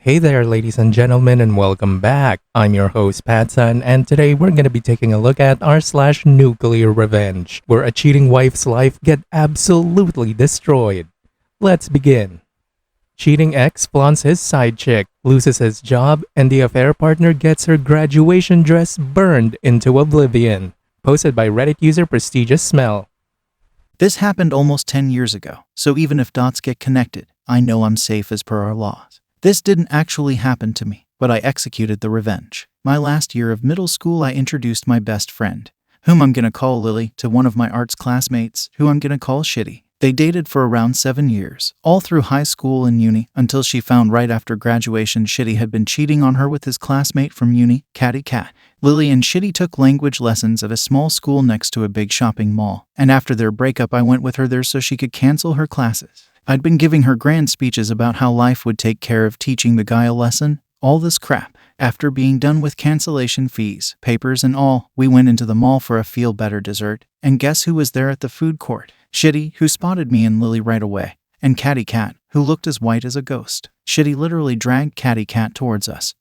Hey there, ladies and gentlemen, and welcome back. I'm your host, Patsun, and today we're going to be taking a look at r/slash nuclear revenge, where a cheating wife's life get absolutely destroyed. Let's begin. Cheating ex flaunts his side chick, loses his job, and the affair partner gets her graduation dress burned into oblivion. Posted by Reddit user Prestigious Smell. This happened almost 10 years ago, so even if dots get connected, I know I'm safe as per our laws. This didn't actually happen to me, but I executed the revenge. My last year of middle school, I introduced my best friend, whom I'm gonna call Lily, to one of my arts classmates, who I'm gonna call Shitty. They dated for around 7 years, all through high school and uni, until she found right after graduation Shitty had been cheating on her with his classmate from uni, Catty Cat. Lily and Shitty took language lessons at a small school next to a big shopping mall, and after their breakup I went with her there so she could cancel her classes. I'd been giving her grand speeches about how life would take care of teaching the guy a lesson, all this crap. After being done with cancellation fees, papers and all, we went into the mall for a feel-better dessert, and guess who was there at the food court? Shitty, who spotted me and Lily right away, and Catty Cat, who looked as white as a ghost. Shitty literally dragged Catty Cat towards us,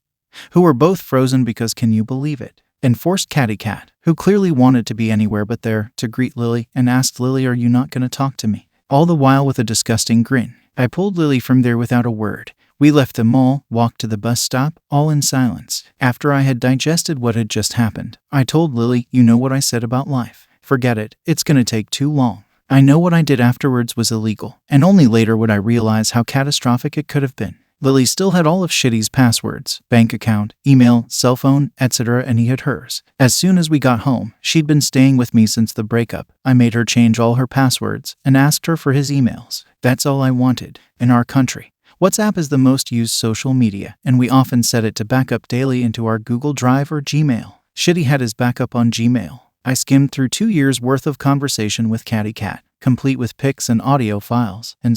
who were both frozen because can you believe it? And forced Catty Cat, who clearly wanted to be anywhere but there, to greet Lily and asked Lily, "Are you not gonna talk to me?" All the while with a disgusting grin. I pulled Lily from there without a word. We left the mall, walked to the bus stop, all in silence. After I had digested what had just happened, I told Lily, "You know what I said about life. Forget it, it's gonna take too long." I know what I did afterwards was illegal, and only later would I realize how catastrophic it could have been. Lily still had all of Shitty's passwords, bank account, email, cell phone, etc., and he had hers. As soon as we got home, she'd been staying with me since the breakup. I made her change all her passwords and asked her for his emails. That's all I wanted. In our country, WhatsApp is the most used social media, and we often set it to backup daily into our Google Drive or Gmail. Shitty had his backup on Gmail. I skimmed through 2 years' worth of conversation with Catty Cat, complete with pics and audio files, and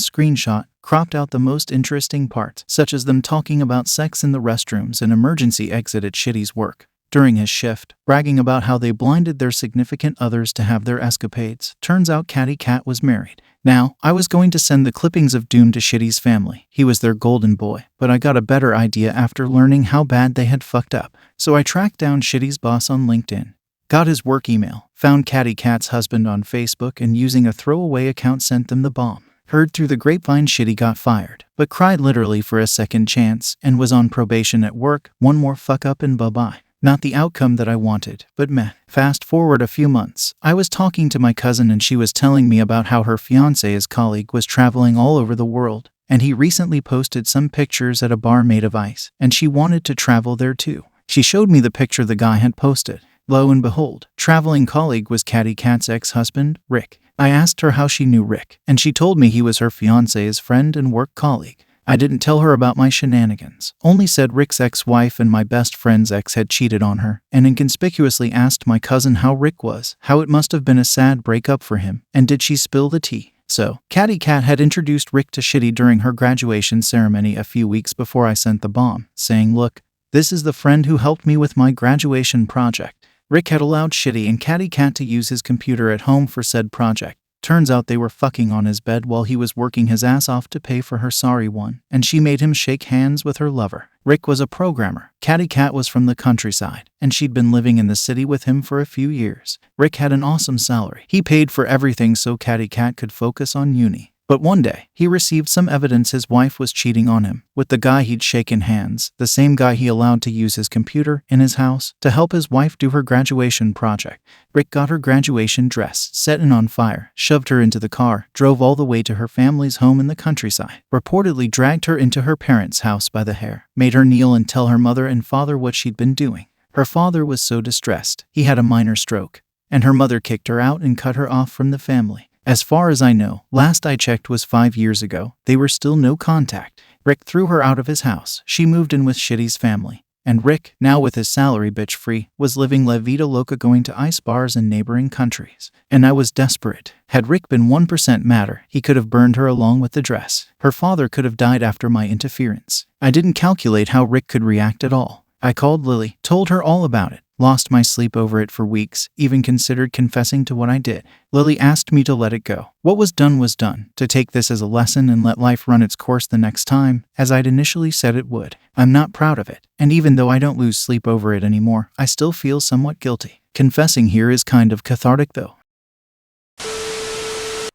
cropped out the most interesting parts, such as them talking about sex in the restrooms and emergency exit at Shitty's work during his shift, bragging about how they blinded their significant others to have their escapades. Turns out Catty Cat was married. Now, I was going to send the clippings of doom to Shitty's family. He was their golden boy, but I got a better idea after learning how bad they had fucked up. So I tracked down Shitty's boss on LinkedIn, got his work email, found Catty Cat's husband on Facebook, and using a throwaway account sent them the bomb. Heard through the grapevine Shitty got fired, but cried literally for a second chance and was on probation at work. One more fuck up and bye-bye. Not the outcome that I wanted, but meh. Fast forward a few months, I was talking to my cousin and she was telling me about how her fiancé's colleague was traveling all over the world, and he recently posted some pictures at a bar made of ice, and she wanted to travel there too. She showed me the picture the guy had posted. Lo and behold, traveling colleague was Catty Cat's ex-husband, Rick. I asked her how she knew Rick, and she told me he was her fiancé's friend and work colleague. I didn't tell her about my shenanigans, only said Rick's ex-wife and my best friend's ex had cheated on her, and inconspicuously asked my cousin how Rick was, how it must have been a sad breakup for him, and did she spill the tea. So, Catty Cat had introduced Rick to Shitty during her graduation ceremony a few weeks before I sent the bomb, saying, "Look, this is the friend who helped me with my graduation project." Rick had allowed Shitty and Catty Cat to use his computer at home for said project. Turns out they were fucking on his bed while he was working his ass off to pay for her sorry one, and she made him shake hands with her lover. Rick was a programmer. Catty Cat was from the countryside, and she'd been living in the city with him for a few years. Rick had an awesome salary. He paid for everything so Catty Cat could focus on uni. But one day, he received some evidence his wife was cheating on him with the guy he'd shaken hands, the same guy he allowed to use his computer in his house to help his wife do her graduation project. Rick got her graduation dress, set it on fire, shoved her into the car, drove all the way to her family's home in the countryside, reportedly dragged her into her parents' house by the hair, made her kneel and tell her mother and father what she'd been doing. Her father was so distressed, he had a minor stroke, and her mother kicked her out and cut her off from the family. As far as I know, last I checked was 5 years ago, they were still no contact. Rick threw her out of his house. She moved in with Shitty's family. And Rick, now with his salary bitch free, was living La Vida Loca, going to ice bars in neighboring countries. And I was desperate. Had Rick been 1% madder, he could have burned her along with the dress. Her father could have died after my interference. I didn't calculate how Rick could react at all. I called Lily, told her all about it, Lost my sleep over it for weeks, even considered confessing to what I did. Lily asked me to let it go. What was done, to take this as a lesson and let life run its course the next time, as I'd initially said it would. I'm not proud of it, and even though I don't lose sleep over it anymore, I still feel somewhat guilty. Confessing here is kind of cathartic though.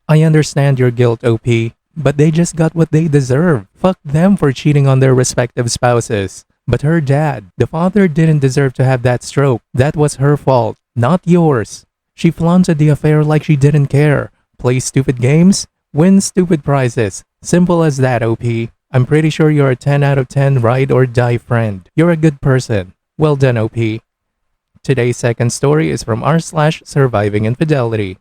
I understand your guilt, OP, but they just got what they deserve. Fuck them for cheating on their respective spouses. But her dad, the father, didn't deserve to have that stroke. That was her fault, not yours. She flaunted the affair like she didn't care. Play stupid games, win stupid prizes. Simple as that, OP. I'm pretty sure you're a 10 out of 10 ride or die friend. You're a good person. Well done, OP. Today's second story is from r/SurvivingInfidelity.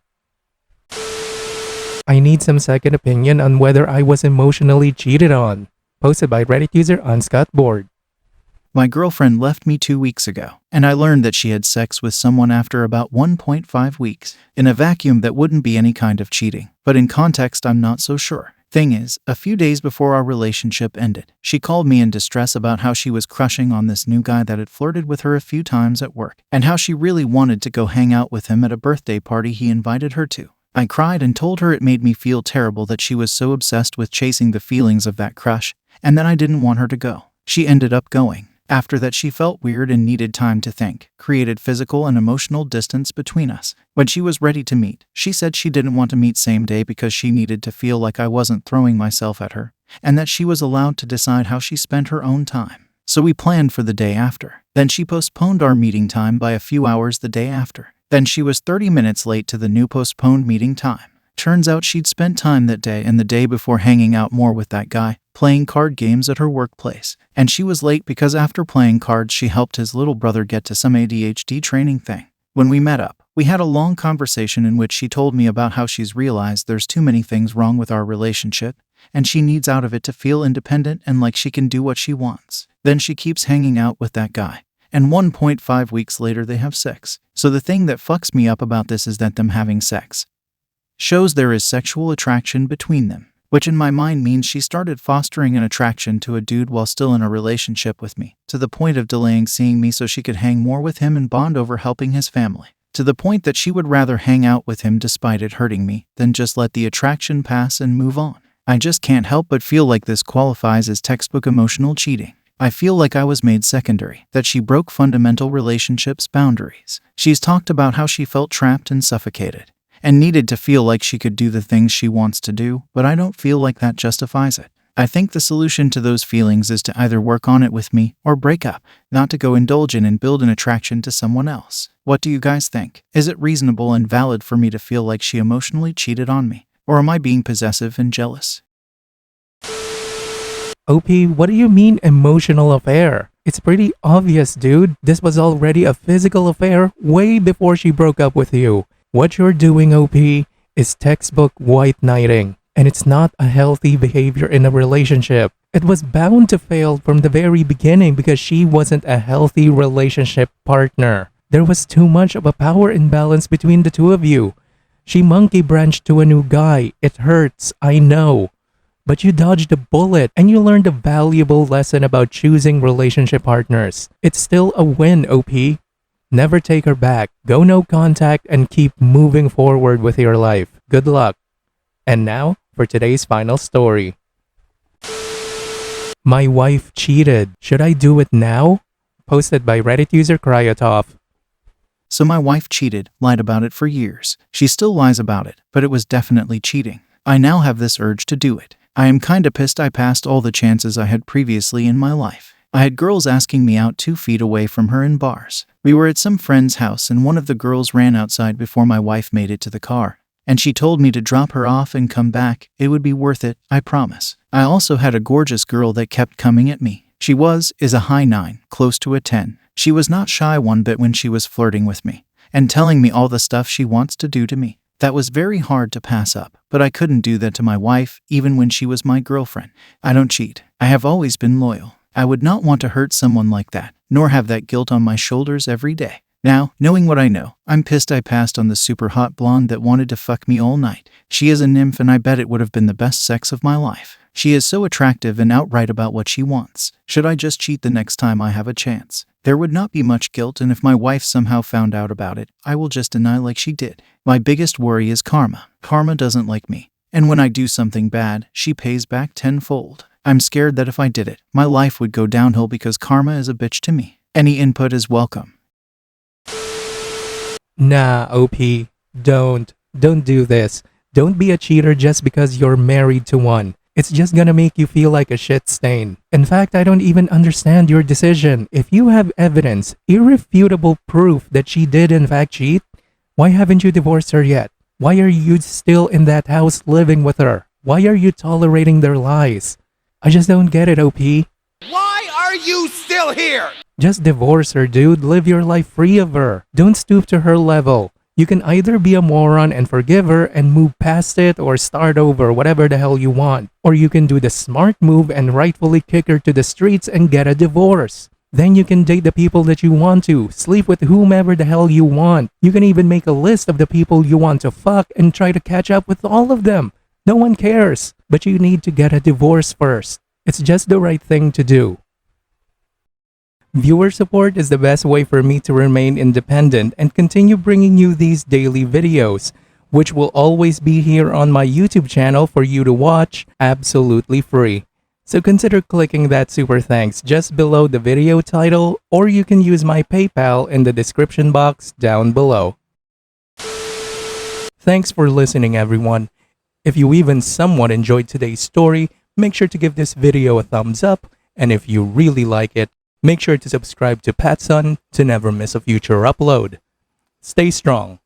I need some second opinion on whether I was emotionally cheated on. Posted by Reddit user unscottboard. My girlfriend left me 2 weeks ago, and I learned that she had sex with someone after about 1.5 weeks. In a vacuum, that wouldn't be any kind of cheating, but in context, I'm not so sure. Thing is, a few days before our relationship ended, she called me in distress about how she was crushing on this new guy that had flirted with her a few times at work, and how she really wanted to go hang out with him at a birthday party he invited her to. I cried and told her it made me feel terrible that she was so obsessed with chasing the feelings of that crush, and that I didn't want her to go. She ended up going. After that, she felt weird and needed time to think, created physical and emotional distance between us. When she was ready to meet, she said she didn't want to meet same day because she needed to feel like I wasn't throwing myself at her, and that she was allowed to decide how she spent her own time. So we planned for the day after. Then she postponed our meeting time by a few hours the day after. Then she was 30 minutes late to the new postponed meeting time. Turns out she'd spent time that day and the day before hanging out more with that guy, playing card games at her workplace. And she was late because after playing cards, she helped his little brother get to some ADHD training thing. When we met up, we had a long conversation in which she told me about how she's realized there's too many things wrong with our relationship, and she needs out of it to feel independent and like she can do what she wants. Then she keeps hanging out with that guy. And 1.5 weeks later, they have sex. So the thing that fucks me up about this is that them having sex shows there is sexual attraction between them, which in my mind means she started fostering an attraction to a dude while still in a relationship with me, to the point of delaying seeing me so she could hang more with him and bond over helping his family, to the point that she would rather hang out with him despite it hurting me than just let the attraction pass and move on. I just can't help but feel like this qualifies as textbook emotional cheating. I feel like I was made secondary, that she broke fundamental relationships boundaries. She's talked about how she felt trapped and suffocated, and needed to feel like she could do the things she wants to do, but I don't feel like that justifies it. I think the solution to those feelings is to either work on it with me or break up, not to go indulge in and build an attraction to someone else. What do you guys think? Is it reasonable and valid for me to feel like she emotionally cheated on me? Or am I being possessive and jealous? OP, what do you mean emotional affair? It's pretty obvious, dude. This was already a physical affair way before she broke up with you. What you're doing, OP, is textbook white knighting, and it's not a healthy behavior in a relationship. It was bound to fail from the very beginning because she wasn't a healthy relationship partner. There was too much of a power imbalance between the two of you. She monkey branched to a new guy. It hurts, I know. But you dodged a bullet and you learned a valuable lesson about choosing relationship partners. It's still a win, OP. Never take her back, go no contact, and keep moving forward with your life. Good luck. And now, for today's final story. My wife cheated. Should I do it now? Posted by Reddit user Cryotov. So my wife cheated, lied about it for years. She still lies about it, but it was definitely cheating. I now have this urge to do it. I am kinda pissed I passed all the chances I had previously in my life. I had girls asking me out 2 feet away from her in bars. We were at some friend's house and one of the girls ran outside before my wife made it to the car. And she told me to drop her off and come back. It would be worth it, I promise. I also had a gorgeous girl that kept coming at me. She is a high 9, close to a 10. She was not shy one bit when she was flirting with me and telling me all the stuff she wants to do to me. That was very hard to pass up, but I couldn't do that to my wife, even when she was my girlfriend. I don't cheat. I have always been loyal. I would not want to hurt someone like that, nor have that guilt on my shoulders every day. Now, knowing what I know, I'm pissed I passed on the super hot blonde that wanted to fuck me all night. She is a nymph and I bet it would have been the best sex of my life. She is so attractive and outright about what she wants. Should I just cheat the next time I have a chance? There would not be much guilt, and if my wife somehow found out about it, I will just deny like she did. My biggest worry is karma. Karma doesn't like me. And when I do something bad, she pays back tenfold. I'm scared that if I did it, my life would go downhill because karma is a bitch to me. Any input is welcome. Nah, OP. Don't do this. Don't be a cheater just because you're married to one. It's just gonna make you feel like a shit stain. In fact, I don't even understand your decision. If you have evidence, irrefutable proof that she did in fact cheat, why haven't you divorced her yet? Why are you still in that house living with her? Why are you tolerating their lies? I just don't get it, OP. Why are you still here? Just divorce her, dude. Live your life free of her. Don't stoop to her level. You can either be a moron and forgive her and move past it, or start over, whatever the hell you want. Or you can do the smart move and rightfully kick her to the streets and get a divorce. Then you can date the people that you want to, sleep with whomever the hell you want. You can even make a list of the people you want to fuck and try to catch up with all of them. No one cares, but you need to get a divorce first. It's just the right thing to do. Viewer support is the best way for me to remain independent and continue bringing you these daily videos, which will always be here on my YouTube channel for you to watch absolutely free. So consider clicking that super thanks just below the video title, or you can use my PayPal in the description box down below. Thanks for listening, everyone. If you even somewhat enjoyed today's story, make sure to give this video a thumbs up, and if you really like it, make sure to subscribe to PattSun to never miss a future upload. Stay strong.